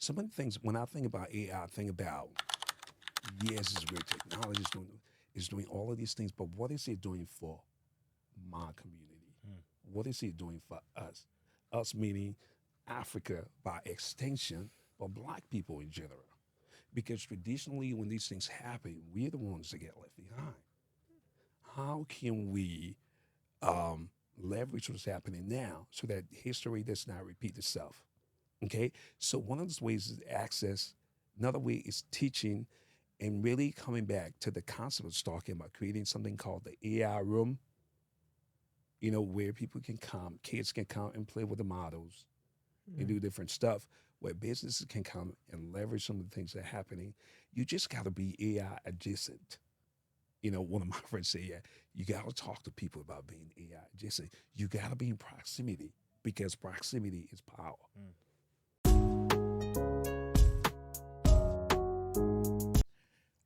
some of the things, when I think about AI, I think about, yes, it's great technology, it's doing all of these things, but what is it doing for my community? What is it doing for us? Us meaning Africa by extension, but Black people in general. Because traditionally, when these things happen, we're the ones that get left behind. How can we leverage what's happening now so that history does not repeat itself? Okay, so one of those ways is access. Another way is teaching, and really coming back to the concept of talking about creating something called the AI room. You know, where people can come, kids can come and play with the models and do different stuff. Where businesses can come and leverage some of the things that are happening. You just got to be AI adjacent. You know, one of my friends say, yeah, you got to talk to people about being AI adjacent. You got to be in proximity because proximity is power.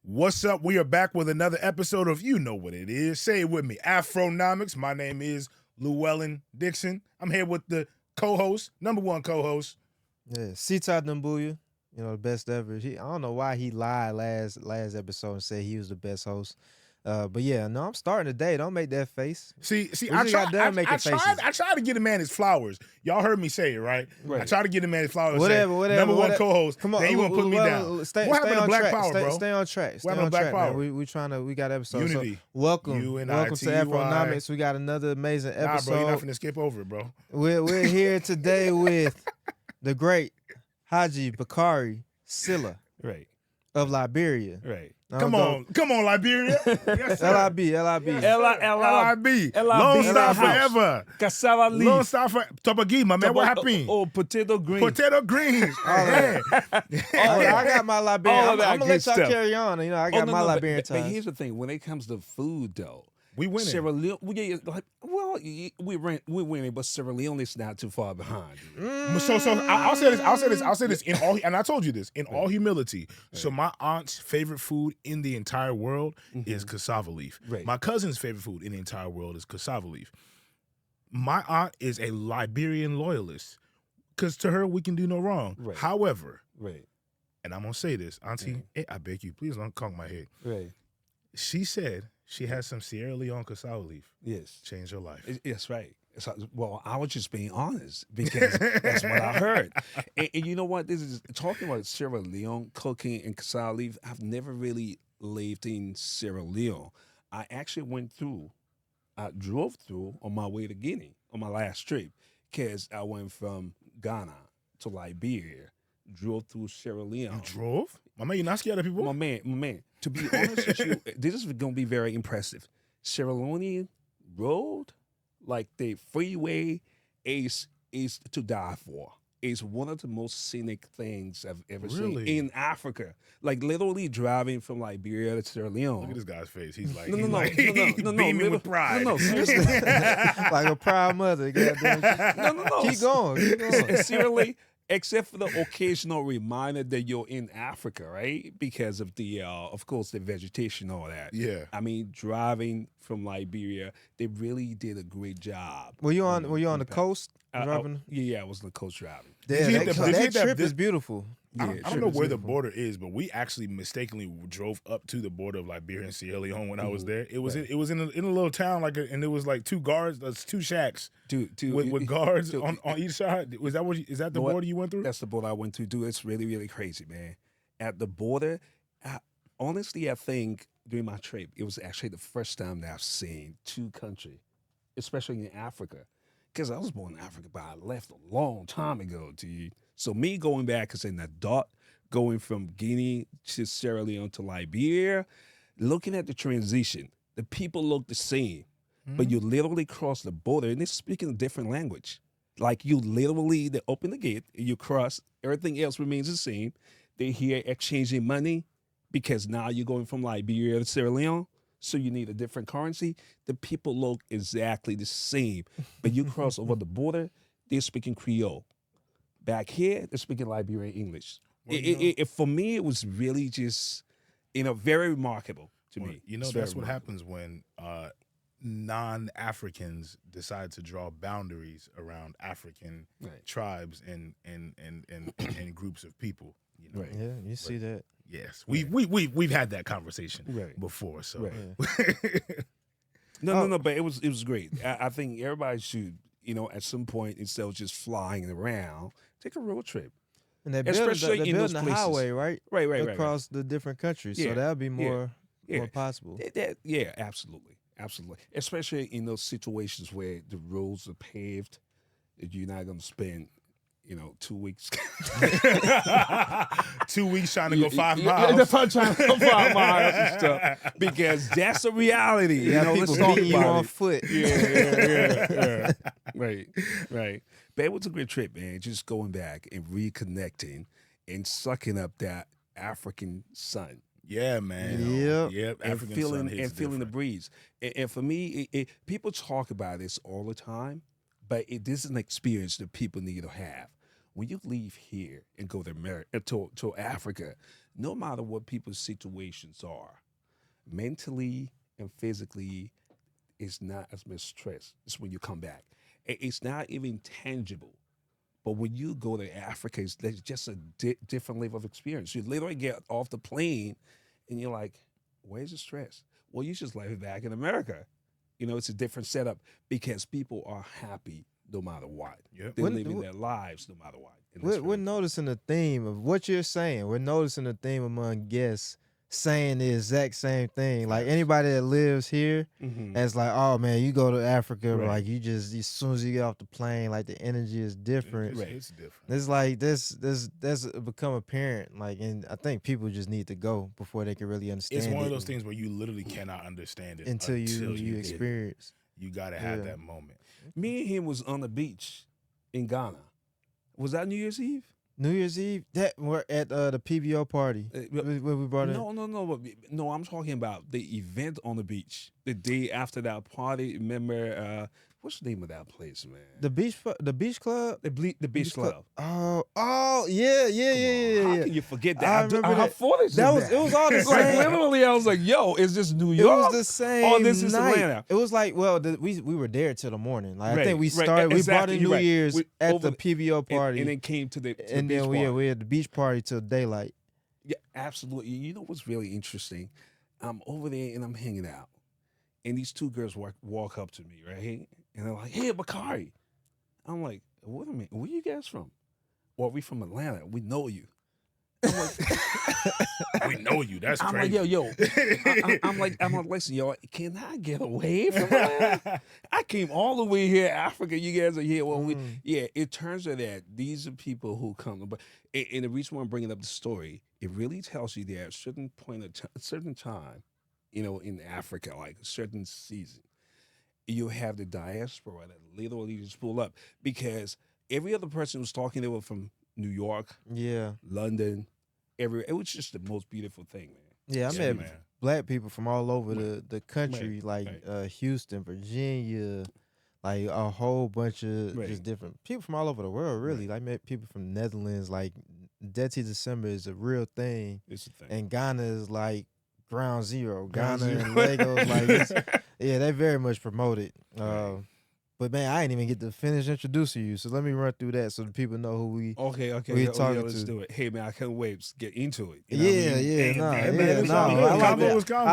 What's up? We are back with another episode of You Know What It Is. Say it with me, Afronomics. My name is Llewellyn Dixon. I'm here with the co-host, number one co-host. Yeah, Sita Dumbuya, the best ever. I don't know why he lied last episode and said he was the best host. But yeah, no, I'm starting today. Don't make that face. See, I tried to get a man his flowers. Y'all heard me say it, right? I tried to get a man his flowers. Whatever. Number one co-host. Come on, then you want to put me down. What happened to Black Power, bro? Stay on track. What happened to Black Power? We got episodes. Unity. So welcome to Afronomics. We got another amazing episode. Nah, bro, you're not finna skip over it, bro. We're here today with the great Haji Bakari Sillah, Right. of Liberia. Right. Come on, Liberia. Yes, LIB. Lone Star forever. Cassava leaf. Lone Star forever. Topagi, my man. What happened? Oh, potato green. Potato greens. I got my Liberian. I'm that gonna let y'all good stuff. carry on. I got my Liberian but time. here's the thing: when it comes to food, though, we winning. Sierra Leone, we winning, but Sierra Leone is not too far behind. So I'll say this in all, and I told you this in all humility. So my aunt's favorite food in the entire world is cassava leaf. Right. My cousin's favorite food in the entire world is cassava leaf. My aunt is a Liberian loyalist because to her we can do no wrong. Right. However, and I'm gonna say this, Auntie, I beg you, please don't conk my head. Right. She said she has some Sierra Leone cassava leaf. Yes. Changed her life. Yes, right. Well, I was just being honest because that's what I heard. And you know what? This is talking about Sierra Leone cooking and cassava leaf. I've never really lived in Sierra Leone. I actually drove through on my way to Guinea on my last trip because I went from Ghana to Liberia, drove through Sierra Leone. You drove? My man, you're not scared of people? My man. To be honest with you, this is going to be very impressive. Sierra Leone road, like the freeway, is to die for. It's one of the most scenic things I've ever seen in Africa. Like literally driving from Liberia to Sierra Leone. Look at this guy's face. He's like, no, beaming with pride. No, seriously. Like a proud mother. No. Keep going. Seriously. Except for the occasional reminder that you're in Africa, right? Because of of course, the vegetation, all that. Yeah. I mean, driving from Liberia, they really did a great job. Were you on the coast driving? Yeah, I was on the coast driving. That trip is beautiful. I don't know where the border is, but we actually mistakenly drove up to the border of Liberia and Sierra Leone when I was there. It was in a little town and it was like two shacks with guards on each side. Is that the border you went through? That's the border I went through. Dude, it's really, really crazy, man. At the border, honestly, I think during my trip, it was actually the first time that I've seen two countries, especially in Africa. Because I was born in Africa, but I left a long time ago, dude. So me going back as an adult, going from Guinea to Sierra Leone to Liberia, looking at the transition, the people look the same, but you literally cross the border and they're speaking a different language. Like they open the gate, you cross, everything else remains the same. They're here exchanging money because now you're going from Liberia to Sierra Leone. So you need a different currency. The people look exactly the same, but you cross over the border, they're speaking Creole. Back here, they're speaking Liberian English. For me, it was really just, very remarkable to me. That's what happens when non-Africans decide to draw boundaries around African tribes and groups of people. You know? Yeah, you see that. Yes, we've had that conversation before. So no, but it was great. I think everybody should, at some point, instead of just flying around, take a road trip. And they're building the highway, right? Right. Across the different countries, so that'll be more possible. Absolutely. Especially in those situations where the roads are paved, you're not going to spend 2 weeks. 2 weeks trying to go 5 miles. That's why I'm trying to go 5 miles and stuff. Because that's the reality. People beating you on foot. Yeah. Right. But it was a great trip, man. Just going back and reconnecting and sucking up that African sun. Yeah, man. Yep. And feeling the breeze. And for me, people talk about this all the time, but this is an experience that people need to have. When you leave here and go to Africa, no matter what people's situations are, mentally and physically, it's not as much stress. It's when you come back. It's not even tangible. But when you go to Africa, there's just a different level of experience. You literally get off the plane and you're like, where's the stress? Well, you just live back in America. It's a different setup because people are happy no matter what. Yep. They're living their lives no matter what. We're noticing a theme of what you're saying. We're noticing a theme among guests saying the exact same thing. Like anybody that lives here, it's like, oh man, you go to Africa, like you just as soon as you get off the plane, like the energy is different. It's different. It's like that's become apparent. Like, and I think people just need to go before they can really understand. It's one of those things where you literally cannot understand it until you experience. You gotta have that moment. Me and him was on the beach in Ghana. Was that New Year's Eve? New Year's Eve, that we're at the PBO party when we brought in. No. I'm talking about the event on the beach. The day after that party. Remember, what's the name of that place, man? The beach club. The beach club. Oh, yeah. How can you forget that? I remember that. It was all the same. Literally, I was like, "Yo, is this New York? It was the same. Oh, this is Atlanta." It was like, we were there till the morning. Like I think we started. We brought in New Year's at the PBO party, and then came to the and beach then we had the beach party till daylight. Yeah, absolutely. You know what's really interesting? I'm over there and I'm hanging out, and these two girls walk up to me, right? And they're like, "Hey, Bakari." I'm like, "Wait a minute, where you guys from?" "Well, we from Atlanta. We know you." I'm like, "We know you? That's crazy." I'm like, yo. I'm like, listen, yo, can I get away from Atlanta? I came all the way here, Africa. You guys are here. Well, it turns out that these are people who come. But and the reason why I'm bringing up the story, it really tells you that at a certain point, a certain time, in Africa, like a certain season, you have the diaspora that literally just pull up because every other person who's talking, they were from New York, London, everywhere. It was just the most beautiful thing, man. Yeah, I met black people from all over the country, Houston, Virginia, like a whole bunch of just different people from all over the world, really. I met people from the Netherlands, like Dirty December is a real thing. It's a thing. And Ghana is like ground zero. Ghana and Lagos, like they very much promote it. But man, I ain't even get to finish introducing you, so let me run through that so the people know who we okay. we talking let's to. do it. Hey man, I can't wait to get into it. I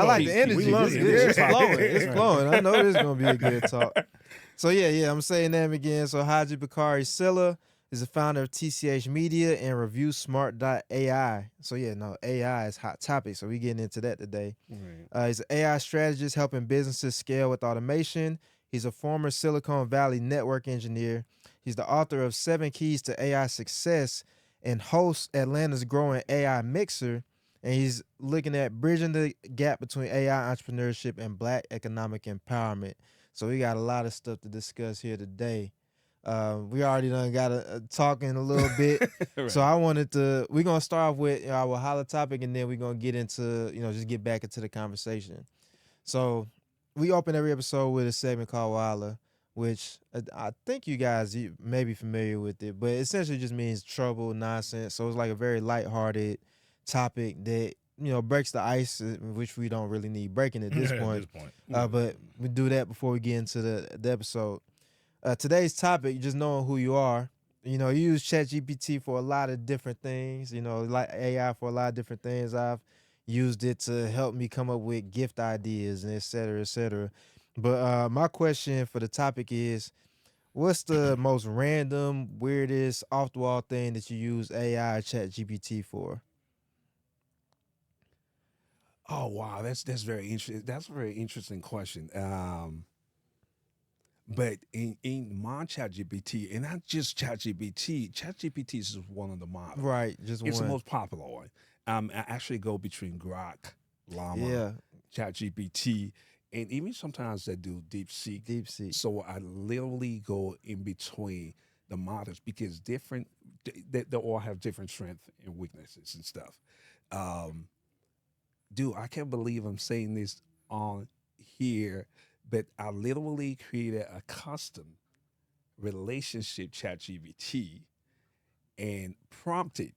like the energy. It's flowing. It's flowing. I know this is gonna be a good talk. So I'm saying that again. So Haji Bakari Sillah is the founder of TCH Media and ReviewSmart.ai. So AI is hot topic. So we getting into that today. He's an AI strategist helping businesses scale with automation. He's a former Silicon Valley network engineer. He's the author of 7 Keys to AI Success and hosts Atlanta's growing AI Mixer. And he's looking at bridging the gap between AI entrepreneurship and Black economic empowerment. So we got a lot of stuff to discuss here today. We already done got a talking a little bit. So we're going to start off with our Wahala topic, and then we're going to get into, just get back into the conversation. So we open every episode with a segment called Wahala, which I think you guys may be familiar with it, but essentially just means trouble, nonsense. So it's like a very lighthearted topic that breaks the ice, which we don't really need breaking at this point. But we do that before we get into the episode. Today's topic, just knowing who you are. You use ChatGPT for a lot of different things. Like AI for a lot of different things. I've used it to help me come up with gift ideas and et cetera, et cetera. But my question for the topic is, what's the most random, weirdest, off-the-wall thing that you use AI or ChatGPT for? Oh wow, that's very interesting. That's a very interesting question. But in my ChatGPT, and not just ChatGPT is one of the models. Right, just it's one. the most popular one. I actually go between Grok, Llama, ChatGPT, and even sometimes I do DeepSeek. So I literally go in between the models because they all have different strengths and weaknesses and stuff. Dude, I can't believe I'm saying this on here, but I literally created a custom relationship ChatGPT and prompted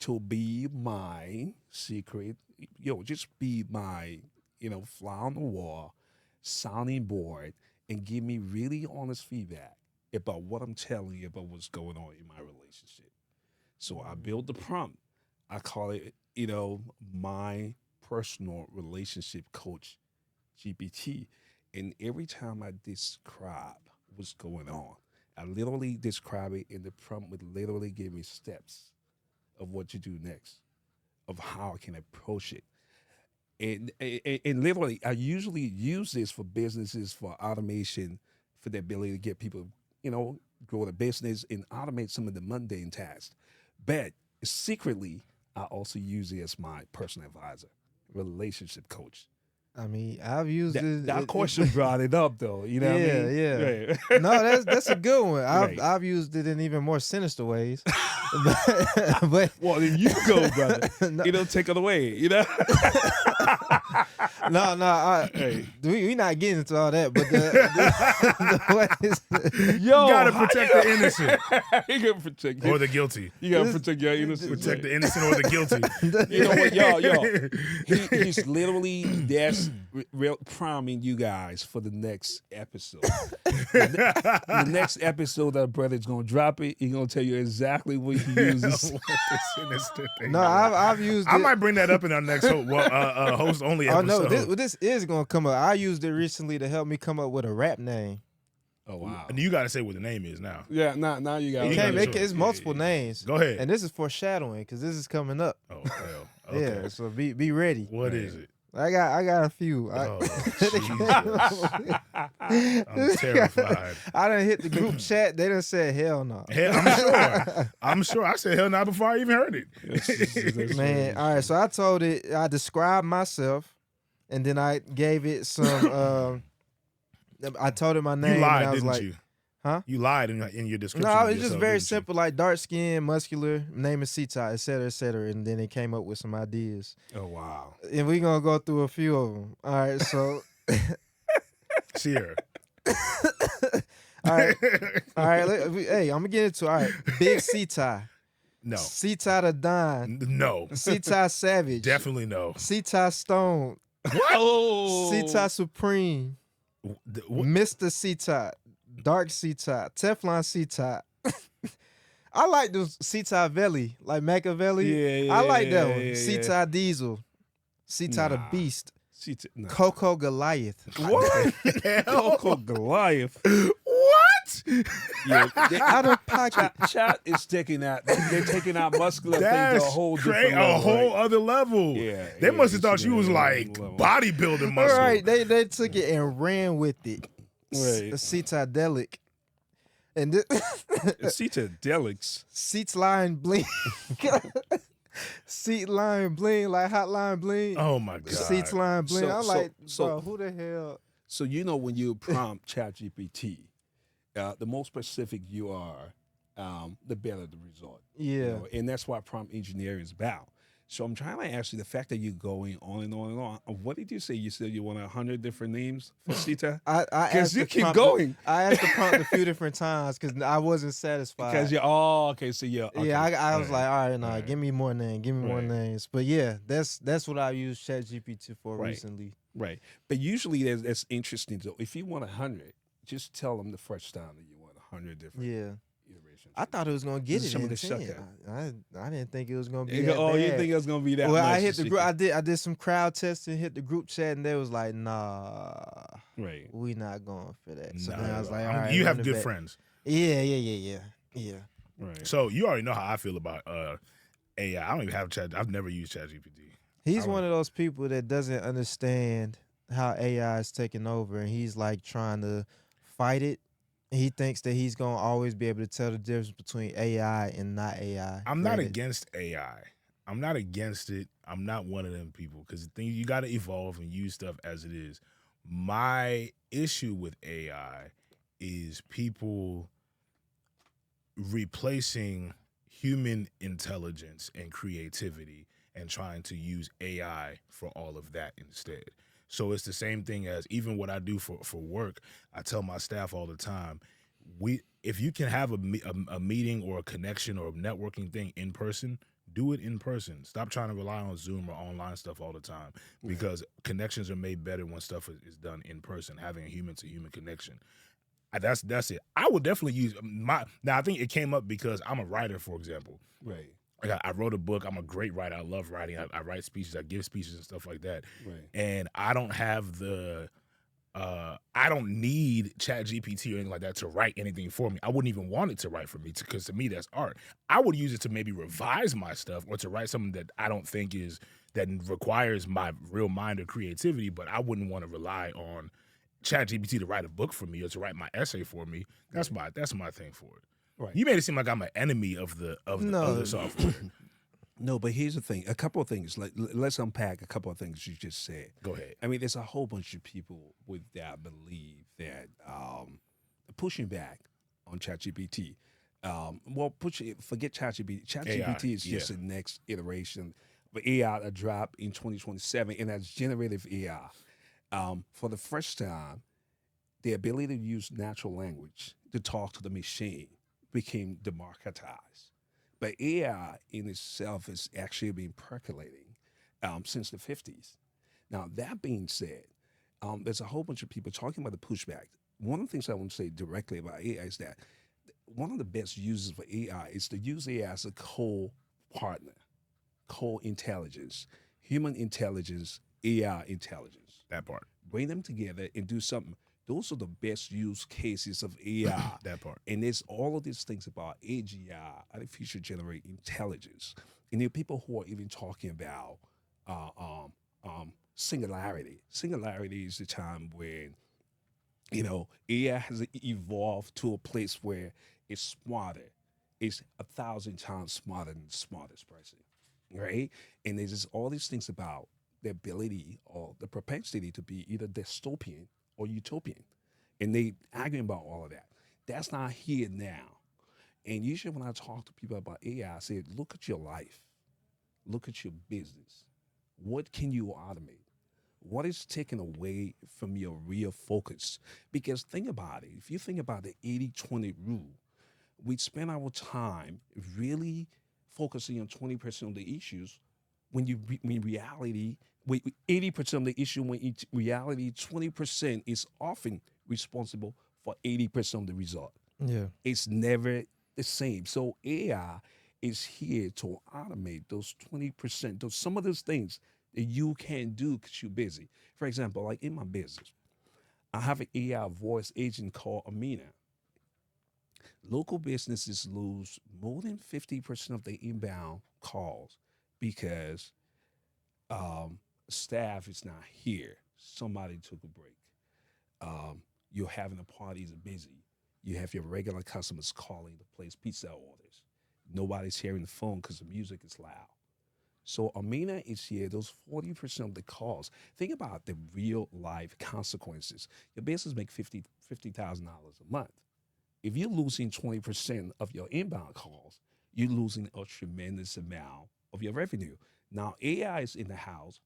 to be my secret, just be my, fly on the wall, sounding board, and give me really honest feedback about what I'm telling you about what's going on in my relationship. So I built the prompt. I call it, my personal relationship coach GPT. And every time I describe what's going on, I literally describe it, and the prompt would literally give me steps of what to do next, of how I can approach it. And literally, I usually use this for businesses, for automation, for the ability to get people, grow the business and automate some of the mundane tasks. But secretly, I also use it as my personal advisor, relationship coach. I mean, I've used it. That question brought it up, though. You know what I mean? Yeah. Right. No, that's a good one. I've used it in even more sinister ways. but well, then you go, brother. No. Take it away. We not getting into all that. But you gotta protect the innocent. You gotta protect or the guilty. You gotta protect your innocent. Protect the innocent or the guilty. You know what, yo? He's literally real priming you guys for the next episode. The next episode that brother's gonna drop it. He's gonna tell you exactly what he uses. No, I've used it. I might bring that up in our next host only episode. Oh no, this is gonna come up. I used it recently to help me come up with a rap name. Oh wow! And you got to say what the name is now. Yeah, now you got. It's multiple names. Go ahead. And this is foreshadowing because this is coming up. Oh hell! Okay. Yeah, so be ready. What is it? I got a few. Oh, I'm terrified. I done hit the group chat. They done said hell no. I'm sure. I said hell no before I even heard it. Man, all right. So I told it. I described myself, and then I gave it some. I told it my name. You lied, and I was didn't you? Huh? You lied in your description. No, it's just very simple, like dark skin, muscular, name is Sita, et cetera, and then it came up with some ideas. Oh wow! And we're gonna go through a few of them. All right, so Sierra. all right. Hey, I'm gonna get into it. All right. Big Sita. No. Sita the Don. No. Sita Savage. Definitely no. Sita Stone. What? Oh. Sita Supreme. Mr. Sita. Dark Sita, Teflon Sita. I like those Sita Veli, like Machiavelli. Yeah, I like that one. Yeah. Sita Diesel, Sita the Beast, Coco Goliath. What? Coco Goliath. What? Yeah, out of pocket. Chat is taking out. They're taking out muscular That's things to a whole different great, level, a whole right? other level. Yeah, they must have thought you was like bodybuilding muscle. All right, they took it and ran with it. Right. Citadelic. And this Citadelics. Seats line bling. Seat line bling, like hotline bling. Oh my god. Seats line bling. I'm like, so bro, who the hell? So when you prompt ChatGPT, the more specific you are, the better the result. Yeah. And that's what prompt engineering is about. So I'm trying to ask you, the fact that you're going on and on and on. What did you say? You said you want 100 different names for Sita? I asked you the keep prompt- going. I asked the prompt a few different times because I wasn't satisfied. Because you're okay. So yeah, okay. Yeah, I was like, all right, nah, Right. give me more names, give me more Right. names. But yeah, that's what I used ChatGPT for Right. recently. Right. But usually that's interesting. So if you want 100, just tell them the first time that you want 100 different Yeah. iterations. I thought it was gonna get This is it some of in the sucker. 10. I didn't think it was gonna be You that go, bad. you think it's gonna be that Well, much? I hit the to group. see? I did some crowd testing, hit the group chat, and they was like, "Nah, Right. we not going for that." So Nah, then I was like, I'm- "All right, you run have it good back." friends. Yeah. Right. So you already know how I feel about AI. I don't even have Chat. I've never used ChatGPT. He's I one of those people that doesn't understand how AI is taking over, and he's like trying to fight it. He thinks that he's gonna always be able to tell the difference between AI and not AI. I'm not Granted, against AI. I'm not against it. I'm not one of them people because the thing you got to evolve and use stuff as it is. My issue with AI is people replacing human intelligence and creativity and trying to use AI for all of that instead. So it's the same thing as even what I do for work. I tell my staff all the time, if you can have a meeting or a connection or a networking thing in person, do it in person. Stop trying to rely on Zoom or online stuff all the time because connections are made better when stuff is done in person, having a human-to-human connection. That's it. I would definitely use now I think it came up because I'm a writer, for example. Right. Like I wrote a book. I'm a great writer. I love writing. I write speeches. I give speeches and stuff like that. Right. And I don't have I don't need ChatGPT or anything like that to write anything for me. I wouldn't even want it to write for me because to me that's art. I would use it to maybe revise my stuff or to write something that I don't think that requires my real mind or creativity, but I wouldn't want to rely on ChatGPT to write a book for me or to write my essay for me. That's my thing for it. Right. You made it seem like I'm an enemy of the software. No, but here's the thing. A couple of things. Like, let's unpack a couple of things you just said. Go ahead. I mean, there's a whole bunch of people with that believe that pushing back on ChatGPT. Forget ChatGPT. ChatGPT is just the next iteration of AI that drop in 2027, and that's generative AI. For the first time, the ability to use natural language to talk to the machine became democratized. But AI in itself has actually been percolating since the 50s. Now, that being said, there's a whole bunch of people talking about the pushback. One of the things I want to say directly about AI is that one of the best uses for AI is to use AI as a co-partner, co-intelligence, human intelligence, AI intelligence. That part. Bring them together and do something. Those are the best use cases of AI. That part. And there's all of these things about AGI, artificial generate intelligence. And there are people who are even talking about singularity. Singularity is the time when, AI has evolved to a place where it's smarter. It's 1,000 times smarter than the smartest person, right? And there's just all these things about the ability or the propensity to be either dystopian or utopian. And they arguing about all of that. That's not here now. And usually when I talk to people about AI, I say, look at your life. Look at your business. What can you automate? What is taken away from your real focus? Because think about it. If you think about the 80-20 rule, we spend our time really focusing on 20% of the issues when in reality, 80% of the issue, when in reality, 20% is often responsible for 80% of the result. Yeah. It's never the same. So AI is here to automate those 20%, some of those things that you can't do because you're busy. For example, like in my business, I have an AI voice agent called Amina. Local businesses lose more than 50% of their inbound calls because staff is not here. Somebody took a break. You're having a party is busy. You have your regular customers calling to place pizza orders. Nobody's hearing the phone because the music is loud. So Amina is here, those 40% of the calls. Think about the real life consequences. Your business make $50,000 a month. If you're losing 20% of your inbound calls, you're losing a tremendous amount of of your revenue. Now AI is in the house.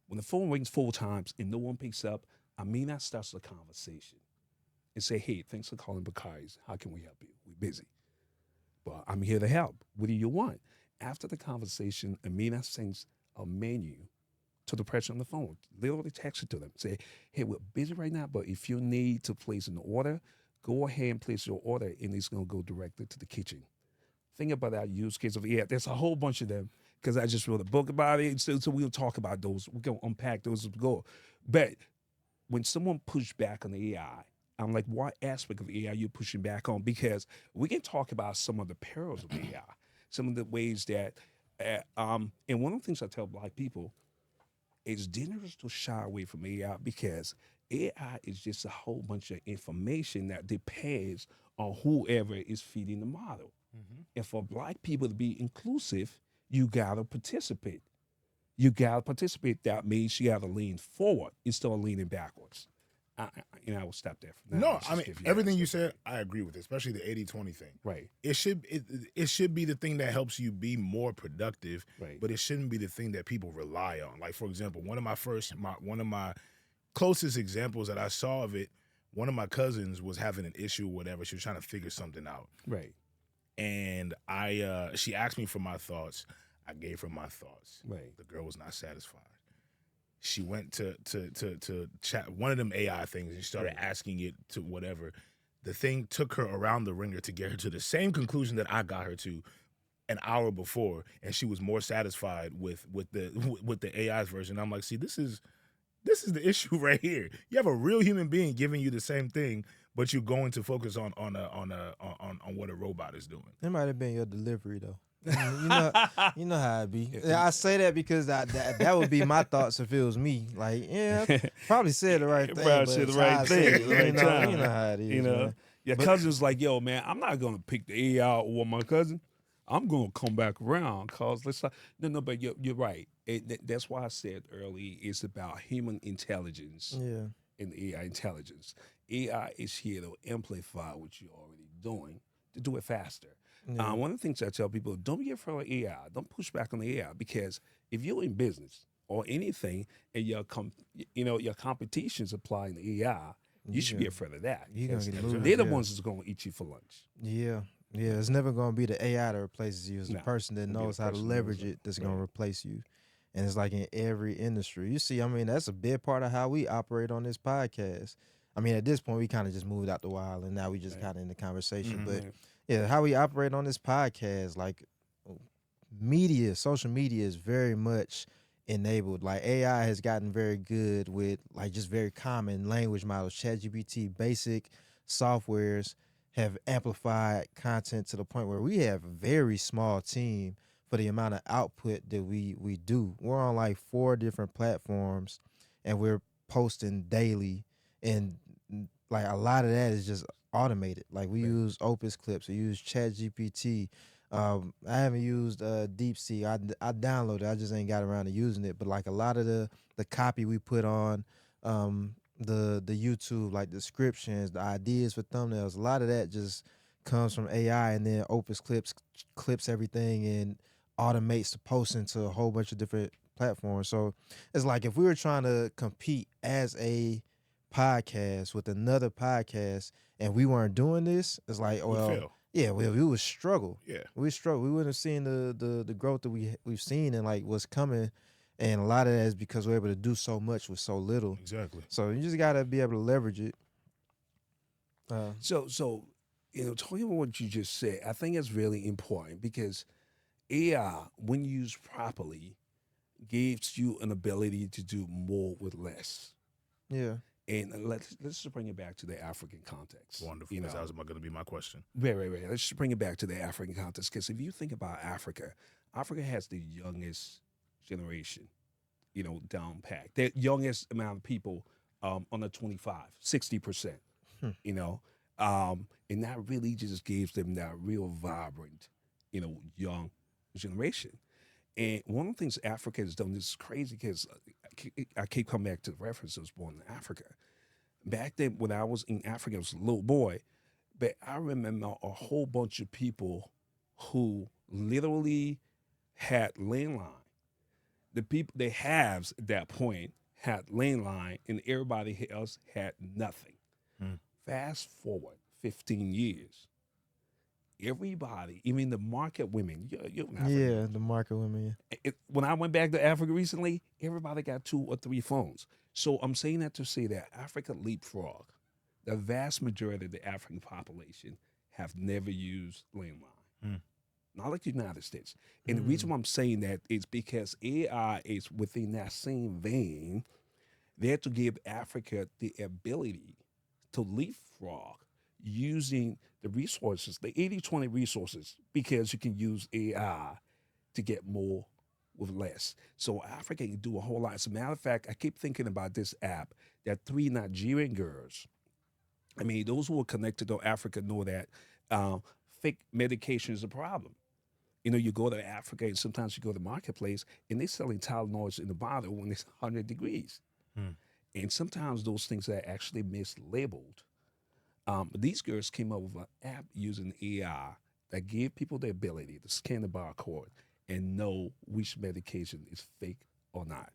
When the phone rings 4 times and no one picks up, Amina starts the conversation and say, hey, thanks for calling Bakari's. How can we help you? We're busy. But I'm here to help. What do you want? After the conversation, Amina sends a menu to the person on the phone. Literally text it to them. Say, hey, we're busy right now, but if you need to place an order, go ahead and place your order, and it's going to go directly to the kitchen. Think about that use case of AI. There's a whole bunch of them because I just wrote a book about it. So we'll talk about those. We're going to unpack those as we go. But when someone pushed back on the AI, I'm like, what aspect of AI you pushing back on? Because we can talk about some of the perils of AI, some of the ways that, and one of the things I tell Black people, it's dangerous to shy away from AI because AI is just a whole bunch of information that depends on whoever is feeding the model. Mm-hmm. And for Black people to be inclusive, you gotta participate. That means you gotta lean forward instead of leaning backwards. I will stop there. No, I mean, everything you said, I agree with, especially the 80-20 thing. Right. It should be the thing that helps you be more productive, right. But it shouldn't be the thing that people rely on. Like, for example, one of my closest examples that I saw of it, one of my cousins was having an issue or whatever. She was trying to figure something out. Right. And she asked me for my thoughts. I gave her my thoughts. Right. The girl was not satisfied. She went to chat one of them AI things and she started asking it to whatever. The thing took her around the ringer to get her to the same conclusion that I got her to an hour before, and she was more satisfied with the AI's version. I'm like, see, this is the issue right here. You have a real human being giving you the same thing, but you're going to focus on what a robot is doing. It might have been your delivery though. You know how it be. Yeah, I say that because that would be my thoughts if it was me. Like, yeah, probably said the right thing. Probably said the right thing. You know how it is. Man. Your cousin's like, yo, man, I'm not gonna pick the AI over my cousin. I'm gonna come back around cause no, but you're right. That's why I said early it's about human intelligence. Yeah. And AI intelligence. AI is here to amplify what you're already doing to do it faster. Yeah. One of the things I tell people, don't be afraid of AI. Don't push back on the AI because if you're in business or anything and your competition's applying the AI, you should be afraid of that. They're the ones that's going to eat you for lunch. Yeah. Yeah, it's never going to be the AI that replaces you. It's the person that knows how to leverage it that's going to replace you. And it's like in every industry. You see, I mean, that's a big part of how we operate on this podcast. I mean, at this point, we kind of just moved out the wild and now we just got in the conversation. Mm-hmm. But yeah, how we operate on this podcast, like social media is very much enabled. Like AI has gotten very good with like just very common language models. ChatGPT, basic softwares have amplified content to the point where we have a very small team for the amount of output that we do. We're on like 4 different platforms and we're posting daily, and like a lot of that is just automated. Like we use Opus Clips, we use ChatGPT. I haven't used DeepSeek. I downloaded it, I just ain't got around to using it. But like a lot of the copy we put on the YouTube, like descriptions, the ideas for thumbnails, a lot of that just comes from AI, and then Opus clips everything and automates the posting to a whole bunch of different platforms. So it's like if we were trying to compete as a podcast with another podcast and we weren't doing this, it's like, well, yeah, we would struggle. Yeah, we struggle. We wouldn't have seen the growth that we've seen and like what's coming. And a lot of that is because we're able to do so much with so little. Exactly. So you just gotta be able to leverage it. So talking about what you just said, I think it's really important because AI, when used properly, gives you an ability to do more with less. Yeah. And let's just bring it back to the African context. Wonderful. That was going to be my question. Right. Let's just bring it back to the African context, because if you think about Africa has the youngest generation, down packed. The youngest amount of people under 25, 60%, and that really just gives them that real vibrant, young generation. And one of the things Africa has done, this is crazy because I keep coming back to the reference, I was born in Africa. Back then, when I was in Africa, I was a little boy, but I remember a whole bunch of people who literally had landline. The people they haves at that point had landline, and everybody else had nothing. Fast forward 15 years, everybody, even the market women, The market women. when I went back to Africa recently, everybody got 2 or 3 phones. So I'm saying that to say that Africa leapfrog. The vast majority of the African population have never used landline. Not like the United States. And the reason why I'm saying that is because AI is within that same vein, there to give Africa the ability to leapfrog using the resources, the 80-20 resources, because you can use AI to get more with less. So Africa can do a whole lot. As a matter of fact, I keep thinking about this app that 3 Nigerian girls, I mean, those who are connected to Africa know that fake medication is a problem. You go to Africa and sometimes you go to the marketplace and they're selling Tylenols in the bottle when it's 100 degrees. And sometimes those things are actually mislabeled. These girls came up with an app using AI that gave people the ability to scan the barcode and know which medication is fake or not,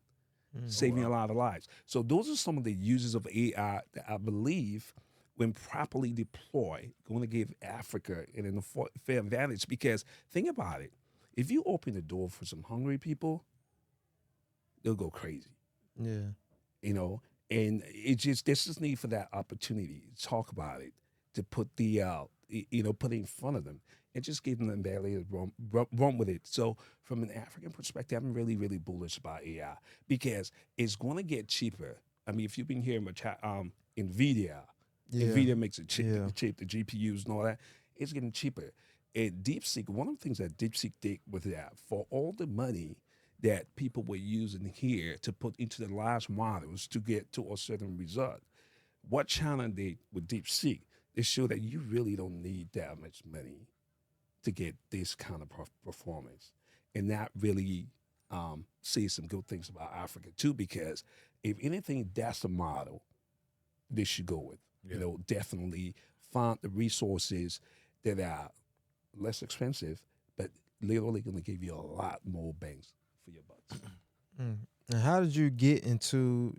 saving a lot of lives. So those are some of the uses of AI that I believe, when properly deployed, going to give Africa an fair advantage. Because think about it. If you open the door for some hungry people, they'll go crazy. Yeah. And it just, there's this need for that opportunity to talk about it, to put the, put it in front of them and just give them the ability to run with it. So from an African perspective, I'm really, really bullish about AI because it's going to get cheaper. I mean, if you've been hearing about NVIDIA, NVIDIA makes it cheap, the GPUs and all that, it's getting cheaper. And DeepSeek, one of the things that DeepSeek did with that, for all the money that people were using here to put into the large models to get to a certain result, what China did with DeepSeek, they show that you really don't need that much money to get this kind of performance. And that really says some good things about Africa too, because if anything, that's the model they should go with. Yeah. Definitely find the resources that are less expensive, but literally going to give you a lot more bangs for your bucks. And how did you get into,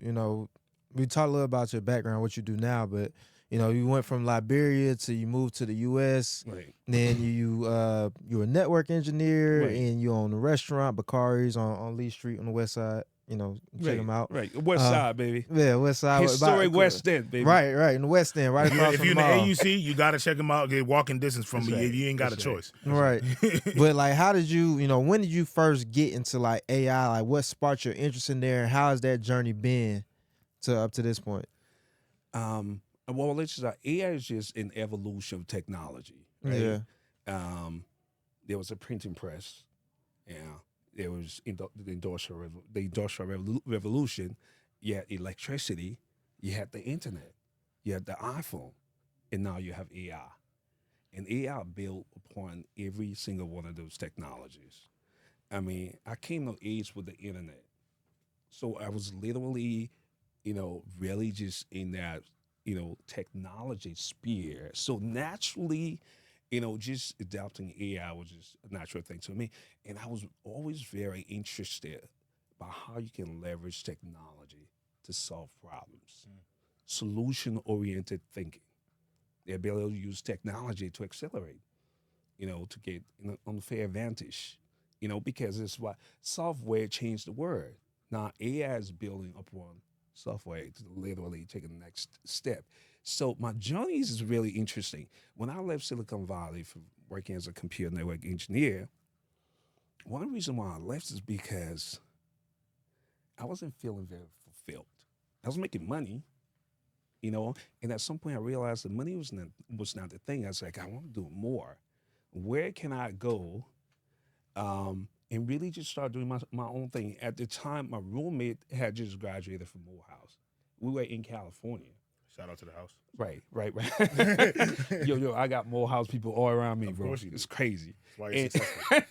we talked a little about your background, what you do now, but, you went from Liberia to you moved to the U.S. Right. Then you're a network engineer, right, and you own a restaurant, Bakari's on Lee Street on the west side. Check them out. Right, West Side, baby. Yeah, West Side. Historic West End, baby. Right, in the West End, right across if from you're the in the mall. AUC, you got to check them out. Get walking distance from me. Right. You ain't got a choice. Right. But, how did you, when did you first get into, AI? What sparked your interest in there, and how has that journey been up to this point? Well, let's just AI is just an evolution of technology, right? Yeah. There was a printing press, there was the industrial revolution. You had electricity, you had the internet, you had the iPhone, and now you have AI. And AI built upon every single one of those technologies. I mean, I came of age with the internet, so I was literally, really just in that, technology sphere. So naturally, just adopting AI was just a natural thing to me. And I was always very interested by how you can leverage technology to solve problems. Solution-oriented thinking. The ability to use technology to accelerate, to get an unfair advantage, because it's what software changed the world. Now AI is building upon software to literally take the next step. So my journey is really interesting. When I left Silicon Valley for working as a computer network engineer, one reason why I left is because I wasn't feeling very fulfilled. I was making money, and at some point I realized the money was not the thing. I was like, I want to do more. Where can I go and really just start doing my own thing? At the time, my roommate had just graduated from Morehouse. We were in California. Shout out to the house. Right. Yo, I got Morehouse people all around me, of bro. It's crazy. That's why you're successful.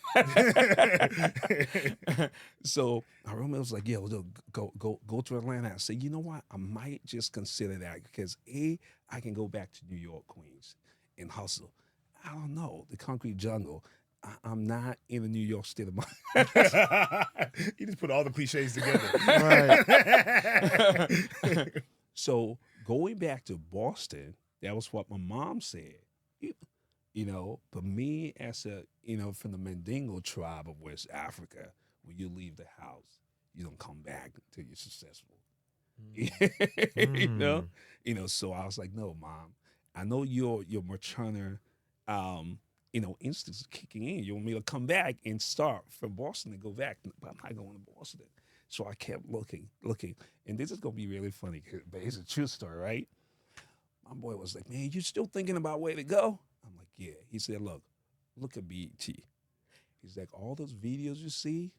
So my roommate was like, yo, go to Atlanta. I said, you know what? I might just consider that because I can go back to New York, Queens, and hustle. I don't know, the concrete jungle. I'm not in the New York state of mind. You just put all the cliches together. Right. So going back to Boston, that was what my mom said. You know, but me as from the Mandingo tribe of West Africa, when you leave the house, you don't come back until you're successful. You know. So I was like, no, Mom, I know your maternal, instincts kicking in. You want me to come back and start from Boston and go back, but I'm not going to Boston. So I kept looking, and this is gonna be really funny, but it's a true story, right? My boy was like, man, you still thinking about where to go? I'm like, yeah. He said, look at BET. He's like, all those videos you see,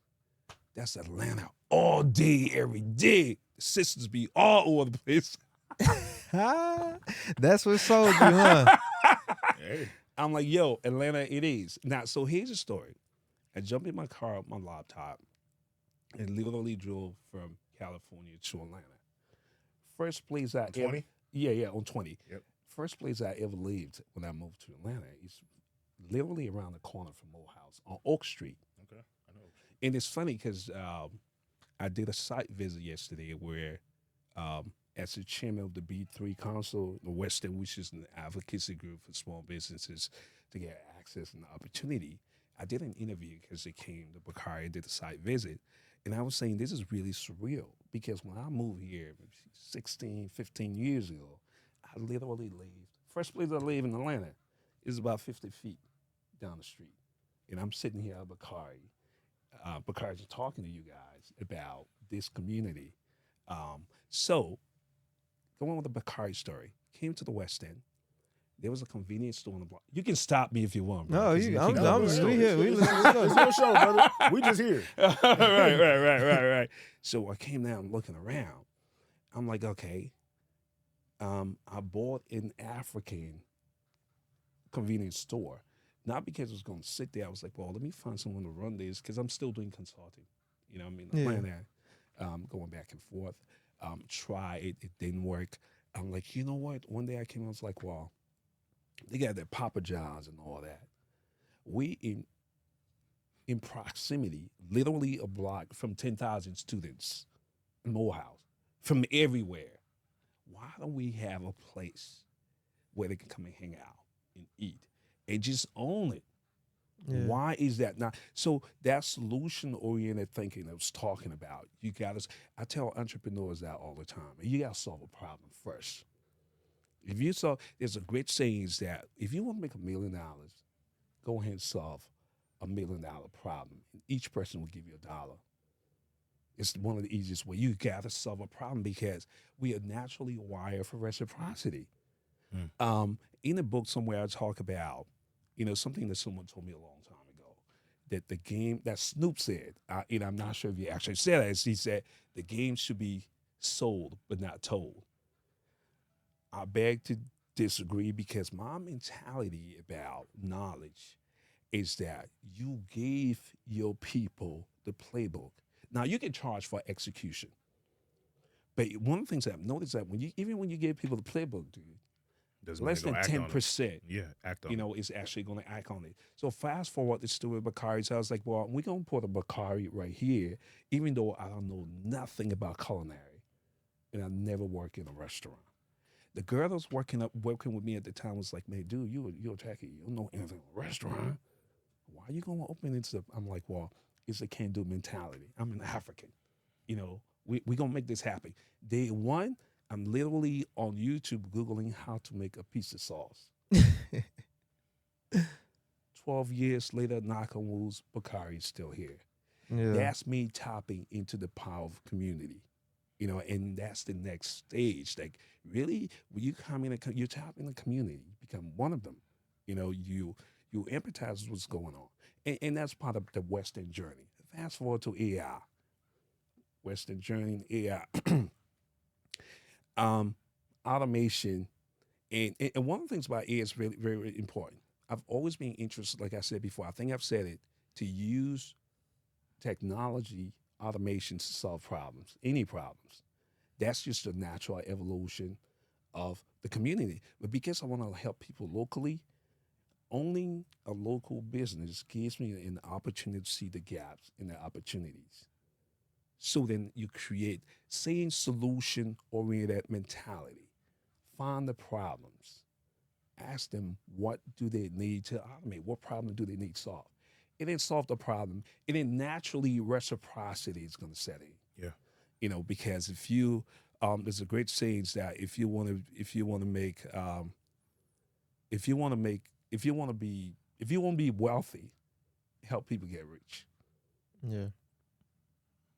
that's Atlanta all day, every day. The sisters be all over the place. That's what sold you, huh? Hey. I'm like, yo, Atlanta it is. Now, so here's a story. I jumped in my car with my laptop and literally drove from California to Atlanta. First place I ever... 20? Yeah, on 20. Yep. First place I ever lived when I moved to Atlanta is literally around the corner from Morehouse on Oak Street. Okay, I know. And it's funny because I did a site visit yesterday where, as the chairman of the B3 Council, the Western, which is an advocacy group for small businesses to get access and opportunity, I did an interview because they came to Bakari and did the site visit. And I was saying, this is really surreal because when I moved here 16, 15 years ago, I literally lived, first place I live in Atlanta is about 50 feet down the street. And I'm sitting here at Bakari. Bakari's talking to you guys about this community. So, going with the Bakari story, came to the West End. There was a convenience store on the block. You can stop me if you want, bro. No, we here. It's your show, brother. We just here. Right. So I came down looking around. I'm like, okay. I bought an African convenience store. Not because I was going to sit there. I was like, well, let me find someone to run this because I'm still doing consulting. You know what I mean? Atlanta, going back and forth. Try it. It didn't work. I'm like, you know what? One day I came, I was like, well, they got their Papa John's and all that. We in proximity, literally a block from 10,000 students in Morehouse, from everywhere. Why don't we have a place where they can come and hang out and eat and just own it? Yeah. Why is that not? So that solution-oriented thinking I was talking about, I tell entrepreneurs that all the time, you got to solve a problem first. There's a great saying is that if you want to make $1 million, go ahead and solve $1 million problem. Each person will give you $1. It's one of the easiest ways. You got to solve a problem because we are naturally wired for reciprocity. In a book somewhere I talk about, something that someone told me a long time ago, that the game, that Snoop said, I'm not sure if he actually said it, he said, the game should be sold but not told. I beg to disagree because my mentality about knowledge is that you gave your people the playbook. Now, you can charge for execution. But one of the things that I've noticed that even when you give people the playbook, dude, less than 10%, act on it. Is actually going to act on it. So fast forward to Stuart Bakari. So I was like, well, we're going to put a Bakari right here, even though I don't know nothing about culinary, and I never worked in a restaurant. The girl that was working with me at the time was like, man, dude, you're a techie. You don't know anything about a restaurant. Why are you going to open it? I'm like, well, it's a can-do mentality. I'm an African. We're going to make this happen. Day one, I'm literally on YouTube Googling how to make a pizza sauce. 12 years later, knock on wood, Bakari is still here. Yeah. That's me tapping into the power of community. And that's the next stage. Like, really, when you come in, you tap in the community, you become one of them. You empathize with what's going on. And that's part of the Western journey. Fast forward to AI. Western journey, AI. Automation. And one of the things about AI is really, very, very important. I've always been interested, like I said before, I think I've said it, to use technology, automation to solve problems, any problems. That's just a natural evolution of the community. But because I want to help people locally, owning a local business gives me an opportunity to see the gaps and the opportunities. So then you create same solution-oriented mentality. Find the problems. Ask them what do they need to automate? What problem do they need solved? And then solve the problem. And then naturally reciprocity is going to set in. Yeah. You know, because if you there's a great saying that if you want to be wealthy, help people get rich. Yeah.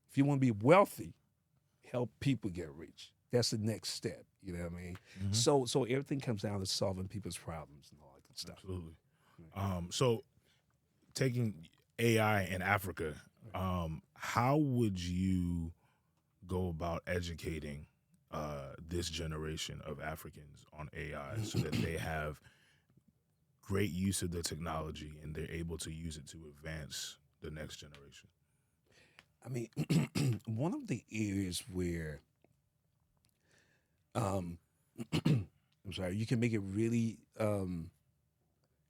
If you want to be wealthy, help people get rich. That's the next step. You know what I mean? Mm-hmm. So everything comes down to solving people's problems and all that good stuff. Absolutely. So taking AI in Africa, how would you go about educating this generation of Africans on AI so that they have great use of the technology and they're able to use it to advance the next generation? I mean, one of the areas where I'm sorry, you can make it really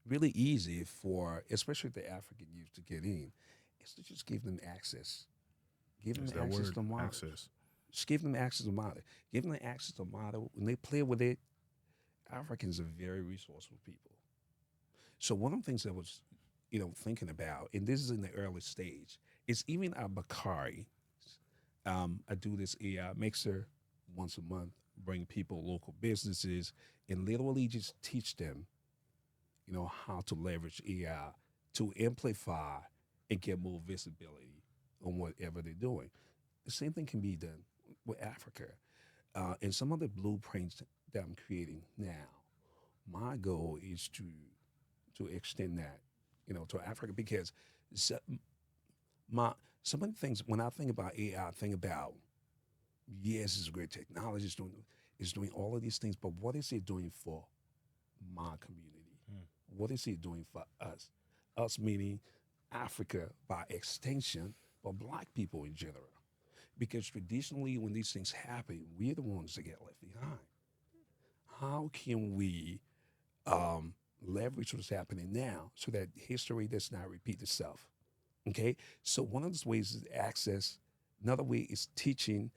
really easy for especially the African youth to get in is to just give them access. Give them access to model. Just give them access to model. Give them access to model. When they play with it, Africans are very resourceful people. So one of the things I was, thinking about, and this is in the early stage, is even at Bakari, I do this AI mixer once a month, bring people local businesses, and literally just teach them, how to leverage AI to amplify and get more visibility on whatever they're doing. The same thing can be done with Africa. And some of the blueprints that I'm creating now, my goal is to extend that, to Africa, because some of the things, when I think about AI, I think about, yes, it's great technology, it's doing all of these things, but what is it doing for my community? What is it doing for us? Us meaning Africa by extension, but Black people in general. Because traditionally when these things happen, we're the ones that get left behind. How can we leverage what's happening now so that history does not repeat itself? Okay, so one of those ways is access. Another way is teaching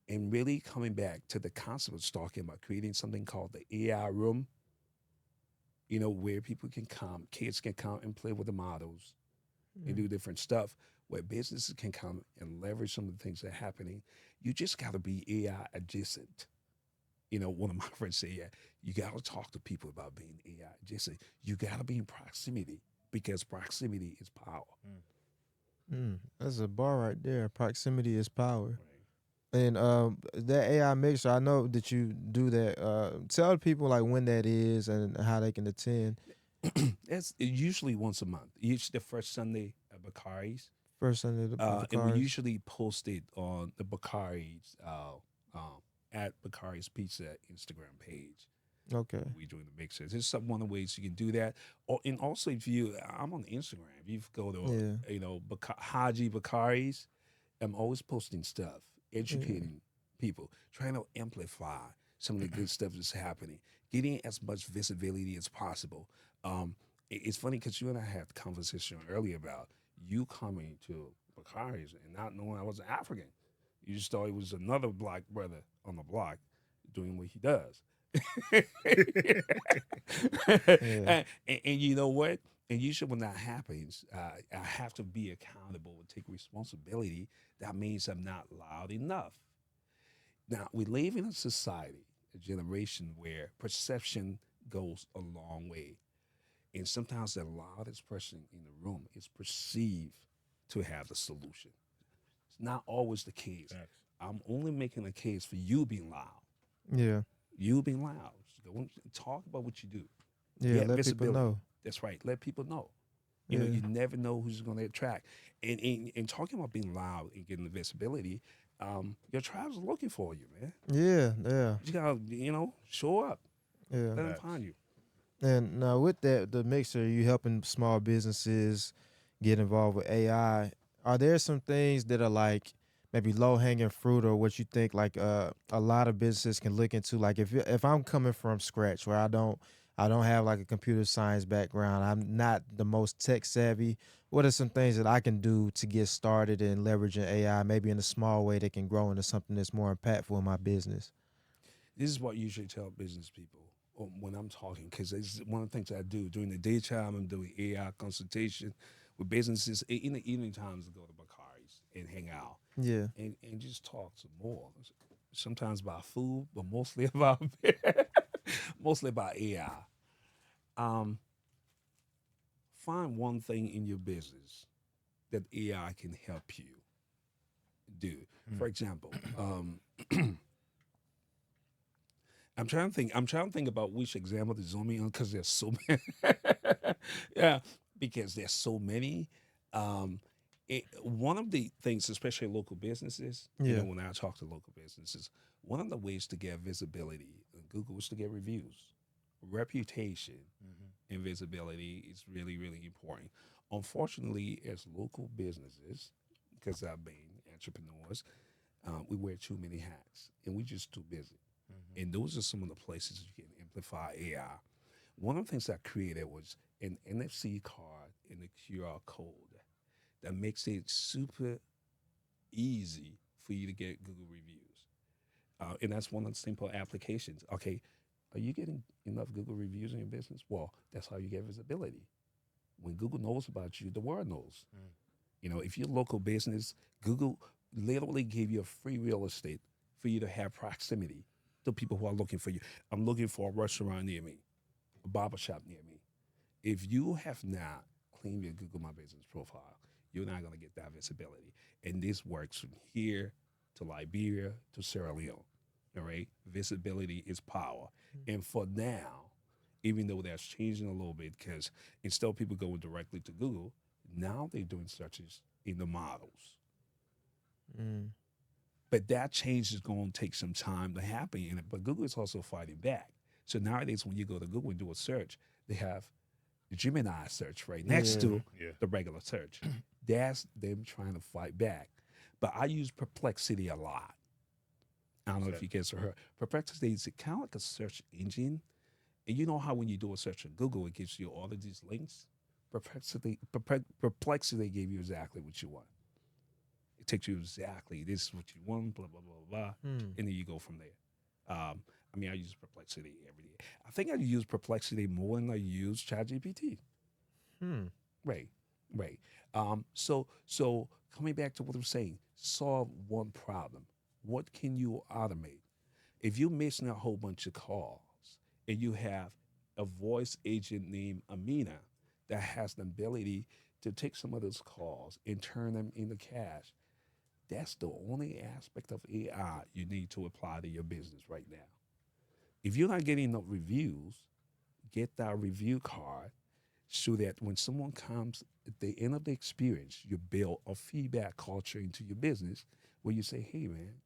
and really coming back to the concept of talking about creating something called the AI room, where people can come, kids can come and play with the models and do different stuff, where businesses can come and leverage some of the things that are happening. You just got to be AI adjacent. One of my friends say, yeah, you got to talk to people about being AI adjacent. You got to be in proximity because proximity is power. That's a bar right there. Proximity is power. Right. And that AI mixer, I know that you do that. Tell people like when that is and how they can attend. It's usually once a month. Usually the first Sunday at Bakari's. First Sunday at Bakari's. And we usually post it on the Bakari's, at Bakari's Pizza Instagram page. Okay. We're doing the mixers. This is one of the ways you can do that. And also I'm on Instagram. If you go to, Haji Bakari's, I'm always posting stuff, educating people, trying to amplify some of the good stuff that's happening, getting as much visibility as possible. It's funny because you and I had a conversation earlier about you coming to Bakari's and not knowing I was African. You just thought he was another Black brother on the block doing what he does. And you know what? And usually when that happens, I have to be accountable and take responsibility. That means I'm not loud enough. Now, we live in a society, a generation where perception goes a long way. And sometimes the loudest person in the room is perceived to have the solution. It's not always the case. Thanks. I'm only making a case for you being loud. Yeah. You being loud. Go and talk about what you do. Yeah, let people know. That's right. Let people know. You know, you never know who's going to attract. And talking about being loud and getting the visibility, your tribe's looking for you, man. Yeah. You got to, show up. Yeah. Let them find you. And now with that, the mixer, you helping small businesses get involved with AI. Are there some things that are like maybe low-hanging fruit, or what you think like a lot of businesses can look into? Like if I'm coming from scratch where I don't I don't have like a computer science background. I'm not the most tech savvy. What are some things that I can do to get started in leveraging AI, maybe in a small way that can grow into something that's more impactful in my business? This is what I usually tell business people when I'm talking, because it's one of the things I do during the daytime. I'm doing AI consultation with businesses in the evening times to go to Bakari's and hang out Yeah. and just talk some more. Sometimes about food, but mostly about mostly about AI. Um, find one thing in your business that AI can help you do. For example, I'm trying to think. I'm trying to think about which example to zoom in on because there's so many. Yeah, because there's so many. Um, one of the things, especially local businesses, Yeah. when I talk to local businesses, one of the ways to get visibility on Google is to get reviews. Reputation and visibility is really, really important. Unfortunately, as local businesses, because I've been entrepreneurs, we wear too many hats and we're just too busy. And those are some of the places you can amplify AI. One of the things I created was an NFC card and a QR code that makes it super easy for you to get Google reviews. And that's one of the simple applications. Okay, are you getting enough Google reviews in your business? Well, that's how you get visibility. When Google knows about you, the world knows. If you're a local business, Google literally gave you a free real estate for you to have proximity to people who are looking for you. I'm looking for a restaurant near me, a barber shop near me. If you have not claimed your Google My Business profile, you're not going to get that visibility. And this works from here to Liberia to Sierra Leone. All right? Visibility is power. And for now, even though that's changing a little bit, because instead of people going directly to Google, now they're doing searches in the models. But that change is going to take some time to happen. But Google is also fighting back. So nowadays, when you go to Google and do a search, they have the Gemini search right next to the regular search. That's them trying to fight back. But I use Perplexity a lot. I don't know if you guys have heard. Perplexity is kind of like a search engine. And you know how when you do a search on Google, it gives you all of these links? Perplexity gave you exactly what you want. It takes you exactly, this is what you want, blah, blah, blah, blah. And then you go from there. I use Perplexity every day. I think I use Perplexity more than I use ChatGPT. Right. So coming back to what I'm saying, solve one problem. What can you automate? If you're missing a whole bunch of calls and you have a voice agent named Amina that has the ability to take some of those calls and turn them into cash, that's the only aspect of AI you need to apply to your business right now. If you're not getting enough reviews, get that review card so that when someone comes at the end of the experience, you build a feedback culture into your business where you say, hey, man,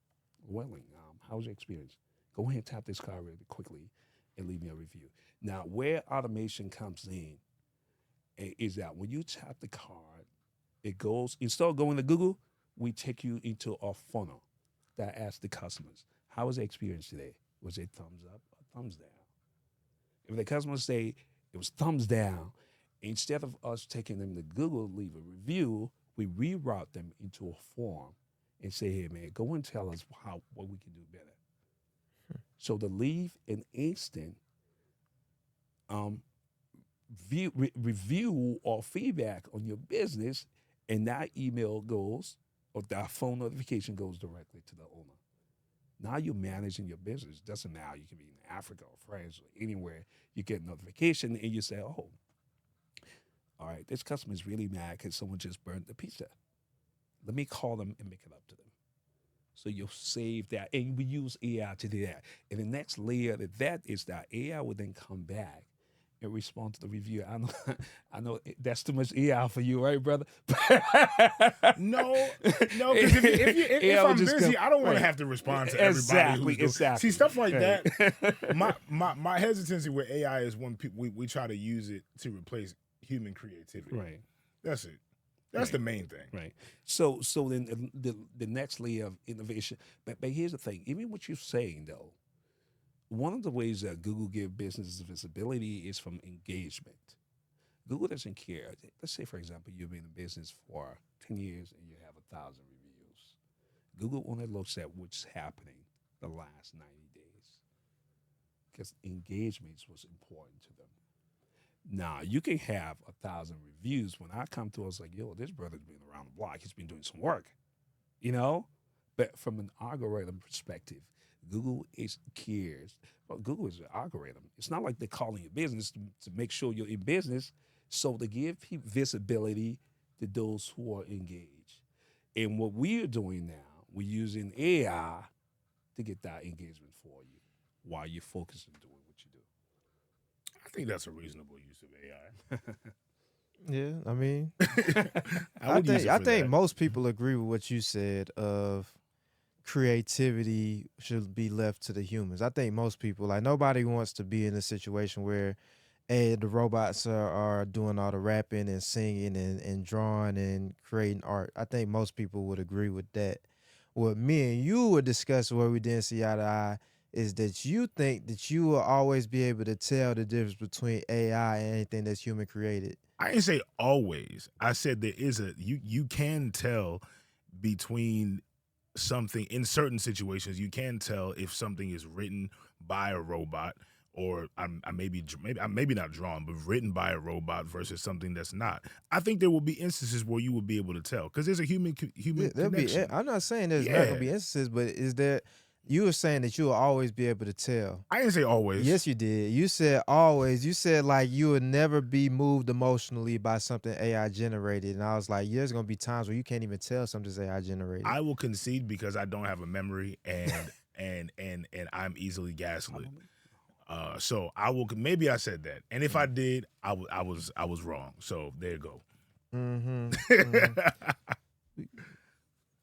Welling, how's your experience? Go ahead and tap this card really quickly and leave me a review. Now, where automation comes in is that when you tap the card, it goes, instead of going to Google, we take you into a funnel that asks the customers, how was the experience today? Was it thumbs up or thumbs down? If the customers say it was thumbs down, instead of us taking them to Google, leave a review, we reroute them into a form and say, hey, man, go and tell us what we can do better. So to leave an instant review or feedback on your business, and that email goes, or that phone notification goes directly to the owner. Now you're managing your business. Doesn't matter. You can be in Africa or France or anywhere. You get a notification and you say, oh, all right, this customer is really mad because someone just burned the pizza. Let me call them and make it up to them. So you'll save that. And we use AI to do that. And the next layer of that is that AI will then come back and respond to the review. I know that's too much AI for you, right, brother? No, because if I'm busy, I don't want to have to respond to everybody. Exactly. See, stuff like that. My hesitancy with AI is when we try to use it to replace human creativity. Right. That's it. That's the main thing. Right. So then the next layer of innovation. But here's the thing. Even what you're saying, though, one of the ways that Google give businesses visibility is from engagement. Google doesn't care. Let's say, for example, you've been in business for 10 years and you have 1,000 reviews. Google only looks at what's happening the last 90 days because engagement was important to them. Now, you can have 1,000 reviews. When I come to us like, yo, this brother's been around the block. He's been doing some work, you know? But from an algorithm perspective, Google cares. Well, Google is an algorithm. It's not like they're calling your business to make sure you're in business. So to give visibility to those who are engaged. And what we're doing now, we're using AI to get that engagement for you while you're focused on doing what you do. I think that's a reasonable use of AI. Yeah, I mean, I think most people agree with what you said of creativity should be left to the humans. I think most people, like, nobody wants to be in a situation where the robots are doing all the rapping and singing and drawing and creating art. I think most people would agree with that. What me and you were discussing, where we didn't see eye to eye, is that you think that you will always be able to tell the difference between AI and anything that's human created. I didn't say always. I said there is you can tell between something in certain situations. You can tell if something is written by a robot, or I maybe not drawn, but written by a robot versus something that's not. I think there will be instances where you will be able to tell because there's a human connection. I'm not saying there's not going to be instances, but is there? You were saying that you will always be able to tell. I didn't say always. Yes, you did. You said always. You said like you would never be moved emotionally by something AI generated. And I was like, there's going to be times where you can't even tell something's AI generated. I will concede because I don't have a memory and and I'm easily gaslit. So I will. Maybe I said that, and if I did, I was wrong. So there you go.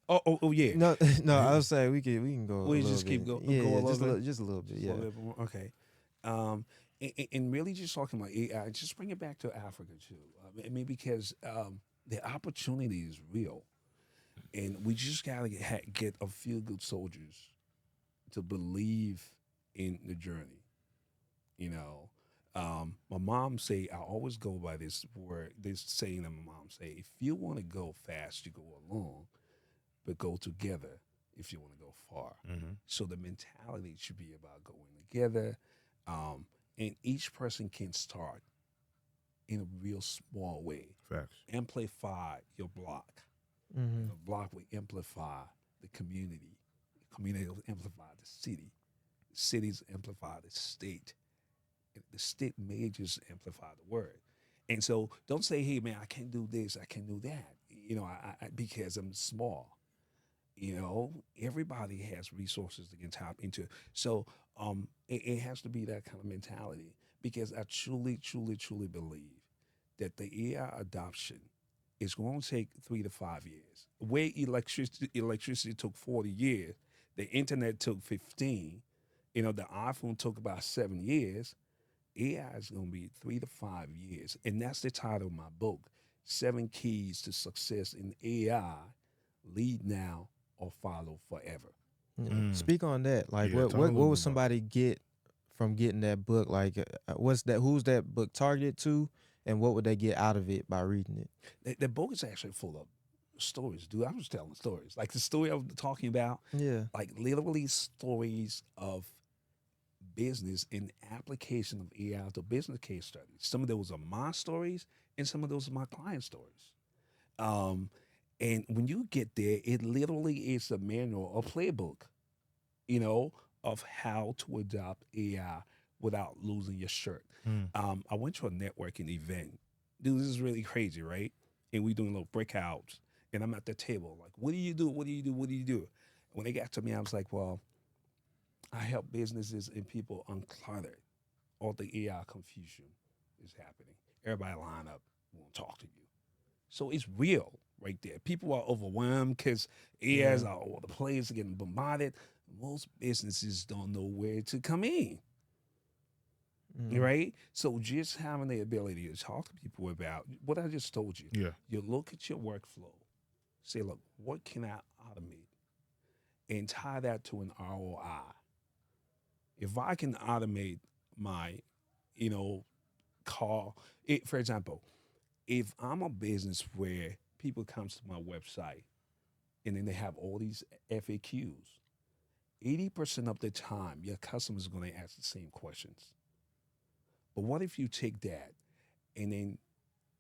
Oh yeah. No. I was saying we can go. We just keep going. Yeah, just a little bit. Yeah. Okay. And really just talking about AI, just bring it back to Africa too. I mean, because the opportunity is real, and we just gotta get a few good soldiers to believe in the journey. You know, my mom say I always go by this saying that my mom say: if you want to go fast, you go alone. But go together if you want to go far. Mm-hmm. So the mentality should be about going together. And each person can start in a real small way. Facts. Amplify your block. Mm-hmm. The block will amplify the community. The community will amplify the city. The cities amplify the state. The state may just amplify the word. And so don't say, hey, man, I can't do this, I can't do that. You know, I because I'm small. You know, everybody has resources they can tap into. So it has to be that kind of mentality because I truly, truly, truly believe that the AI adoption is going to take 3 to 5 years. Where electricity took 40 years, the internet took 15, you know, the iPhone took about 7 years, AI is going to be 3 to 5 years. And that's the title of my book, 7 Keys to Success in AI, Lead Now or Follow Forever. Speak on that. Like, what would somebody get from getting that book? Like, who's that book targeted to, and what would they get out of it by reading it? The book is actually full of stories, dude. I was telling stories. Like the story I was talking about, like literally stories of business and application of AI to business case studies. Some of those are my stories, and some of those are my client stories. And when you get there, it literally is a manual, a playbook, you know, of how to adopt AI without losing your shirt. I went to a networking event. Dude, this is really crazy, right? And we doing little breakouts. And I'm at the table, like, what do you do? What do you do? What do you do? When they got to me, I was like, well, I help businesses and people unclutter all the AI confusion is happening. Everybody line up, won't talk to you. So it's real right there. People are overwhelmed because AIs are all the players are getting bombarded. Most businesses don't know where to come in. Right? So just having the ability to talk to people about what I just told you. Yeah. You look at your workflow, say, look, what can I automate? And tie that to an ROI. If I can automate my, call it, for example, if I'm a business where people comes to my website and then they have all these FAQs, 80% of the time your customer is going to ask the same questions. But what if you take that and then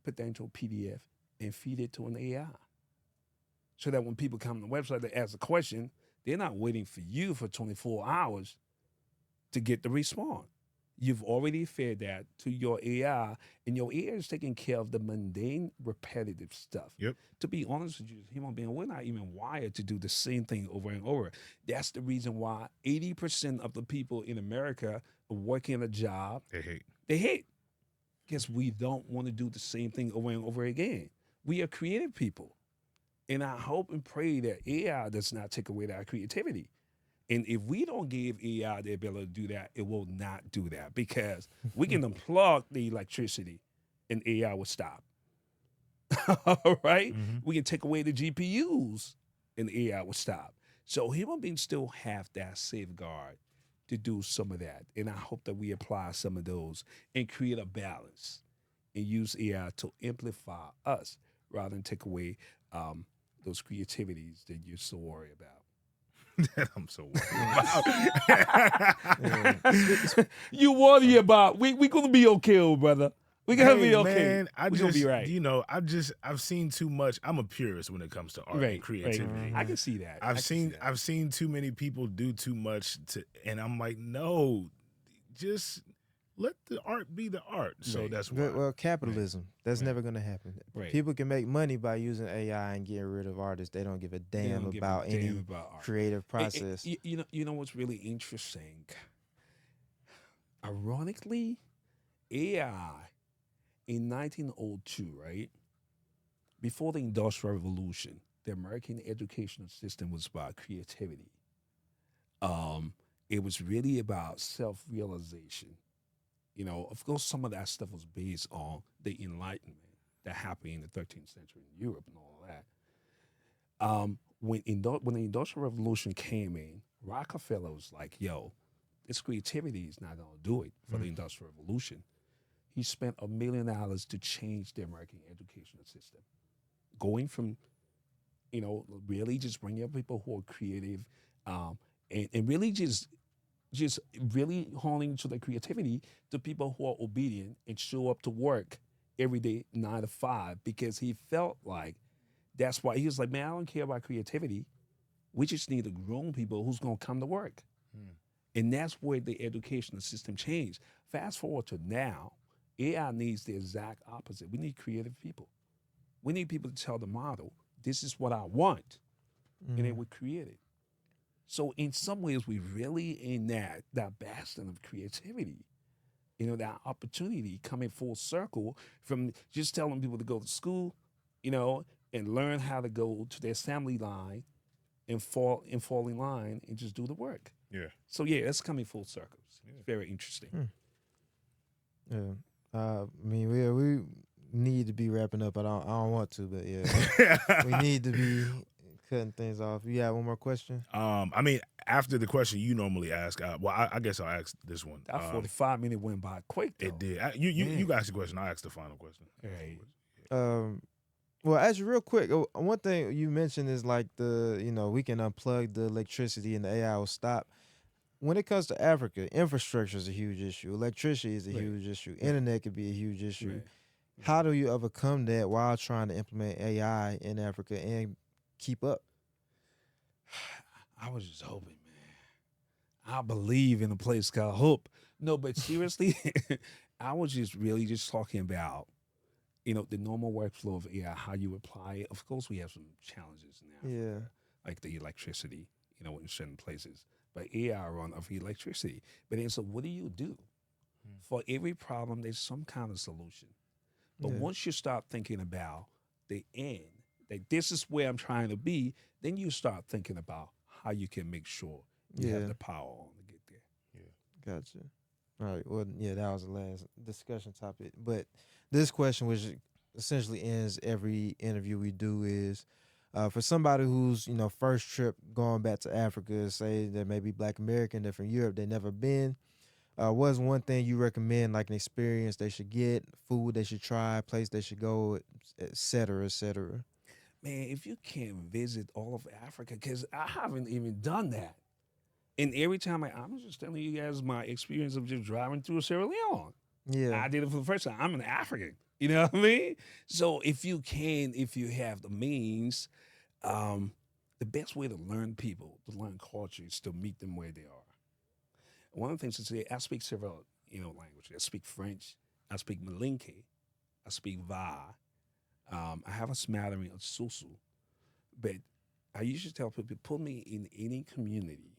put that into a PDF and feed it to an AI? So that when people come to the website to ask a question, they're not waiting for you for 24 hours to get the response. You've already fed that to your AI, and your AI is taking care of the mundane, repetitive stuff. Yep. To be honest with you, human being, we're not even wired to do the same thing over and over. That's the reason why 80% of the people in America are working a job they hate. Because we don't want to do the same thing over and over again. We are creative people. And I hope and pray that AI does not take away that creativity. And if we don't give AI the ability to do that, it will not do that, because we can unplug the electricity and AI will stop. All right? Mm-hmm. We can take away the GPUs and AI will stop. So human beings still have that safeguard to do some of that. And I hope that we apply some of those and create a balance and use AI to amplify us rather than take away those creativities that you're so worried about. That I'm so worried about. You worry about we gonna be okay, brother. We gonna be okay. Man, We're gonna be right. I've seen too much. I'm a purist when it comes to art and creativity. Right. I can see that. I've seen too many people do too much and I'm like, no, just let the art be the art. So that's why. Well, capitalism. That's never going to happen. Right. People can make money by using AI and getting rid of artists. They don't give a damn about any creative process. You know what's really interesting? Ironically, AI in 1902, right? Before the Industrial Revolution, the American educational system was about creativity. It was really about self-realization. Of course, some of that stuff was based on the Enlightenment that happened in the 13th century in Europe and all that. When the Industrial Revolution came in, Rockefeller was like, yo, this creativity is not going to do it for the Industrial Revolution. He spent $1 million to change the American educational system, going from, really just bringing up people who are creative and really just really honing to their creativity to people who are obedient and show up to work every day 9 to 5, because he felt like that's why he was like, man, I don't care about creativity. We just need grown people who's going to come to work. And that's where the educational system changed. Fast forward to now, AI needs the exact opposite. We need creative people. We need people to tell the model, this is what I want. And it would create it. So in some ways, we really in that bastion of creativity, that opportunity coming full circle from just telling people to go to school, and learn how to go to their assembly line and fall in line and just do the work. Yeah. So yeah, it's coming full circle. It's very interesting. Yeah. I mean, we need to be wrapping up. I don't want to, but yeah, we need to be cutting things off. You got one more question? I mean, after the question you normally ask, I guess I'll ask this one. That 45-minute went by quick, though. It did. You asked the question. I asked the final question. Right. Well, actually, real quick, one thing you mentioned is like we can unplug the electricity and the AI will stop. When it comes to Africa, infrastructure is a huge issue. Electricity is a huge issue. Internet could be a huge issue. Right. How do you overcome that while trying to implement AI in Africa and keep up? I was just hoping, man. I believe in a place called hope. No, but seriously, I was just really just talking about, the normal workflow of AI, how you apply it. Of course, we have some challenges now. Yeah. Like the electricity, in certain places. But AI run off electricity. But then, so what do you do? For every problem, there's some kind of solution. But once you start thinking about the end, that this is where I'm trying to be, then you start thinking about how you can make sure you have the power on to get there. Yeah. Gotcha. All right. Well, that was the last discussion topic. But this question, which essentially ends every interview we do, is For somebody who's, first trip going back to Africa, say that may be Black American, they're from Europe, they never been. What's one thing you recommend, like an experience they should get, food they should try, place they should go, et cetera, et cetera? Man, if you can't visit all of Africa, because I haven't even done that. And every time I'm just telling you guys my experience of just driving through Sierra Leone. Yeah. I did it for the first time. I'm an African. You know what I mean? So if you have the means, the best way to learn people, to learn culture, is to meet them where they are. One of the things to say, I speak several, languages. I speak French. I speak Malinke. I speak Va. I have a smattering of Susu. But I usually tell people, put me in any community.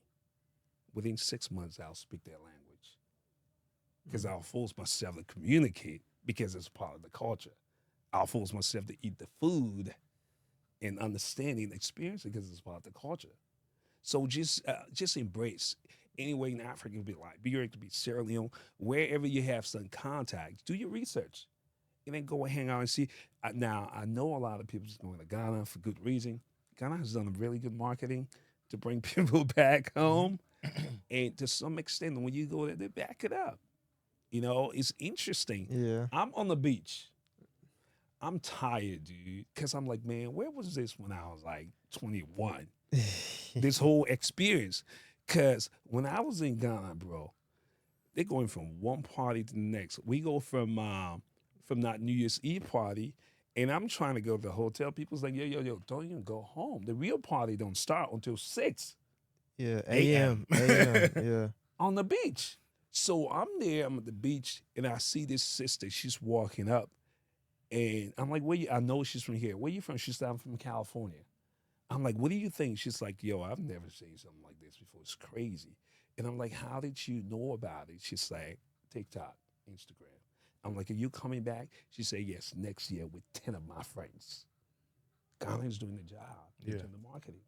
Within 6 months, I'll speak their language. Because I'll force myself to communicate because it's part of the culture. I'll force myself to eat the food and understanding, experience it because it's part of the culture. So just embrace. Anywhere in Africa, it could be Liberia, it could be Sierra Leone, wherever you have some contact, do your research. And then go and hang out and see. Now, I know a lot of people are going to Ghana for good reason. Ghana has done really good marketing to bring people back home. And to some extent, when you go there, they back it up. It's interesting. Yeah. I'm on the beach. I'm tired, dude, because I'm like, man, where was this when I was like 21? This whole experience. Because when I was in Ghana, bro, they're going from one party to the next. We go from that New Year's Eve party, and I'm trying to go to the hotel. People's like, yo, don't even go home. The real party don't start until 6. Yeah, a.m. Yeah. On the beach. So I'm there, I'm at the beach, and I see this sister. She's walking up, and I'm like, I know she's from here. Where you from? She's I'm from California. I'm like, what do you think? She's like, yo, I've never seen something like this before. It's crazy. And I'm like, how did you know about it? She's like, TikTok, Instagram. I'm like, are you coming back? She said, yes, next year with 10 of my friends. Ghana's doing the job. They're doing the marketing.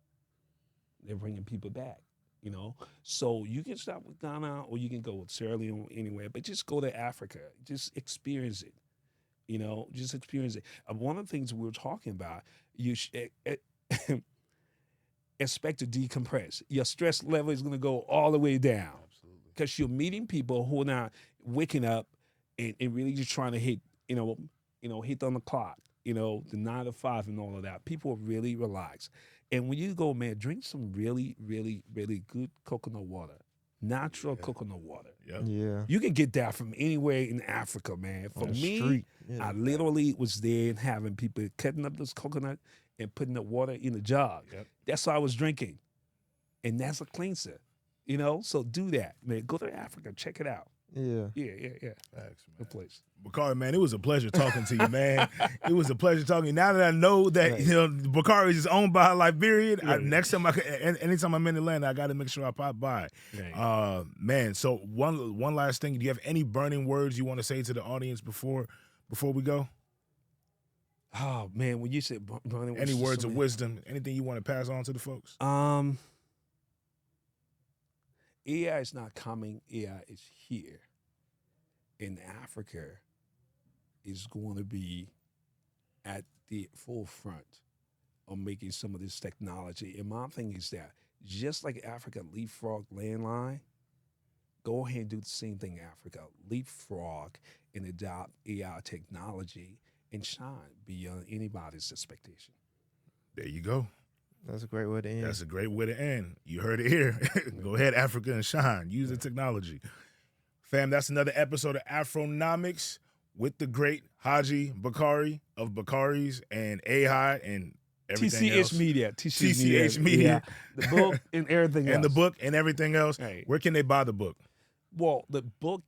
They're bringing people back, So you can start with Ghana or you can go with Sierra Leone anywhere, but just go to Africa. Just experience it, just experience it. One of the things we were talking about, you expect to decompress. Your stress level is going to go all the way down. Absolutely. Because you're meeting people who are not waking up and really just trying to hit, hit on the clock, the 9 to 5 and all of that. People are really relaxed. And when you go, man, drink some really, really, really good coconut water, natural coconut water. Yep. Yeah. You can get that from anywhere in Africa, man. For me, I literally was there and having people cutting up this coconut and putting the water in a jug. Yep. That's what I was drinking. And that's a cleanser, So do that, man. Go to Africa. Check it out. Yeah. Thanks, man. Good place. Bakari, man, it was a pleasure talking to you, man. It was a pleasure talking to you. Now that I know that Bakari is owned by a Liberian, next time anytime I'm in Atlanta, I got to make sure I pop by. Man, so one last thing. Do you have any burning words you want to say to the audience before we go? Oh man, when you said burning words, any words of wisdom, anything you want to pass on to the folks? AI is not coming. AI is here. In Africa is going to be at the forefront of making some of this technology. And my thing is that just like Africa leapfrog landline, go ahead and do the same thing in Africa. Leapfrog and adopt AI technology and shine beyond anybody's expectation. There you go. That's a great way to end. That's a great way to end. You heard it here. Go ahead, Africa, and shine. Use the technology. Fam, that's another episode of Afronomics with the great Haji Bakari of Bakari's and AHI and everything else. TCH Media. The book and everything else. And the book and everything else. Hey. Where can they buy the book? Well, the book,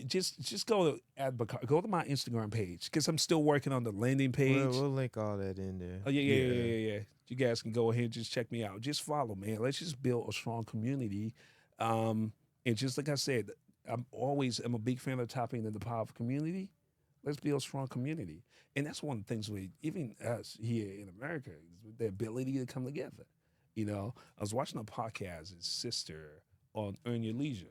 just go to Bakari. Go to my Instagram page because I'm still working on the landing page. We'll link all that in there. Oh, yeah. You guys can go ahead and just check me out. Just follow, man. Let's just build a strong community. And just like I said, I'm a big fan of tapping into the power of community. Let's build a strong community. And that's one of the things even us here in America, is the ability to come together. I was watching a podcast, his sister, on Earn Your Leisure.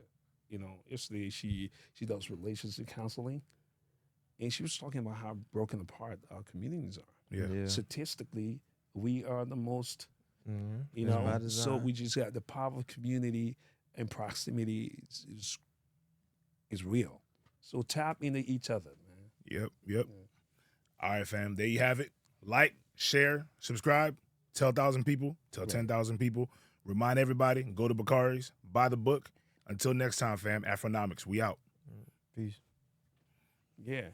Yesterday she does relationship counseling, and she was talking about how broken apart our communities are. Yeah. Statistically, We are the most, you It's by know. design. So we just got the power of community and proximity is real. So tap into each other, man. Yep. All right, fam. There you have it. Like, share, subscribe. Tell 1,000 people. Tell 10,000 people. Remind everybody. Go to Bakari's. Buy the book. Until next time, fam. Afronomics. We out. Peace. Yeah.